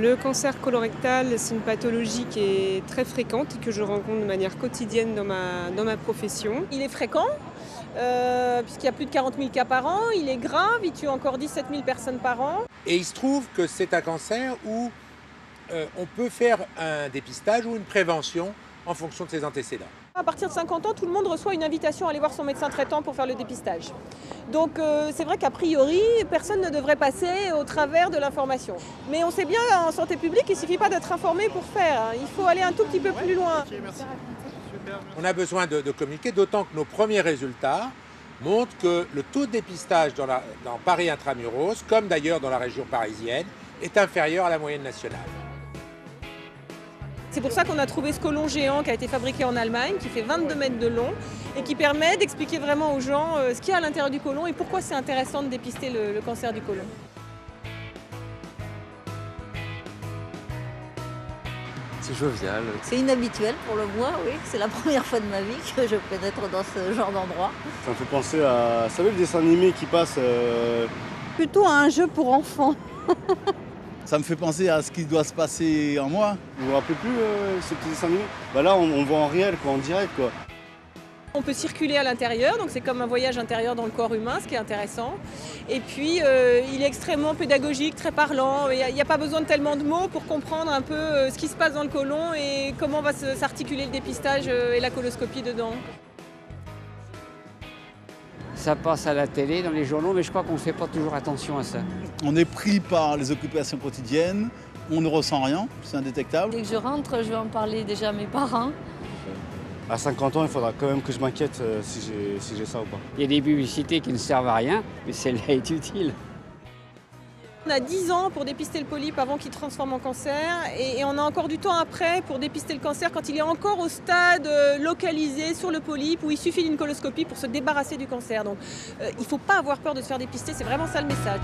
Le cancer colorectal, c'est une pathologie qui est très fréquente et que je rencontre de manière quotidienne dans ma profession. Il est fréquent, puisqu'il y a plus de 40 000 cas par an. Il est grave, il tue encore 17 000 personnes par an. Et il se trouve que c'est un cancer où on peut faire un dépistage ou une prévention en fonction de ses antécédents. À partir de 50 ans, tout le monde reçoit une invitation à aller voir son médecin traitant pour faire le dépistage. Donc c'est vrai qu'a priori, personne ne devrait passer au travers de l'information. Mais on sait bien, en santé publique, il ne suffit pas d'être informé pour faire. Il faut aller un tout petit peu plus loin. On a besoin de communiquer, d'autant que nos premiers résultats montrent que le taux de dépistage dans Paris intramuros, comme d'ailleurs dans la région parisienne, est inférieur à la moyenne nationale. C'est pour ça qu'on a trouvé ce côlon géant qui a été fabriqué en Allemagne, qui fait 22 mètres de long et qui permet d'expliquer vraiment aux gens ce qu'il y a à l'intérieur du côlon et pourquoi c'est intéressant de dépister le cancer du côlon. C'est jovial. C'est inhabituel pour le moins, oui. C'est la première fois de ma vie que je pénètre dans ce genre d'endroit. Ça me fait penser à, vous savez, le dessin animé qui passe Plutôt à un jeu pour enfants. Ça me fait penser à ce qui doit se passer en moi. Vous vous rappelez plus ce petit dessin animé? Là, on voit en réel, en direct, quoi. On peut circuler à l'intérieur, donc c'est comme un voyage intérieur dans le corps humain, ce qui est intéressant. Et puis, il est extrêmement pédagogique, très parlant. Il n'y a pas besoin de tellement de mots pour comprendre un peu ce qui se passe dans le côlon et comment va s'articuler le dépistage et la coloscopie dedans. Ça passe à la télé, dans les journaux, mais je crois qu'on ne fait pas toujours attention à ça. On est pris par les occupations quotidiennes, on ne ressent rien, c'est indétectable. Dès que je rentre, je vais en parler déjà à mes parents. À 50 ans, il faudra quand même que je m'inquiète si j'ai ça ou pas. Il y a des publicités qui ne servent à rien, mais celle-là est utile. On a 10 ans pour dépister le polype avant qu'il transforme en cancer et on a encore du temps après pour dépister le cancer quand il est encore au stade localisé sur le polype où il suffit d'une coloscopie pour se débarrasser du cancer. Donc il ne faut pas avoir peur de se faire dépister, c'est vraiment ça le message.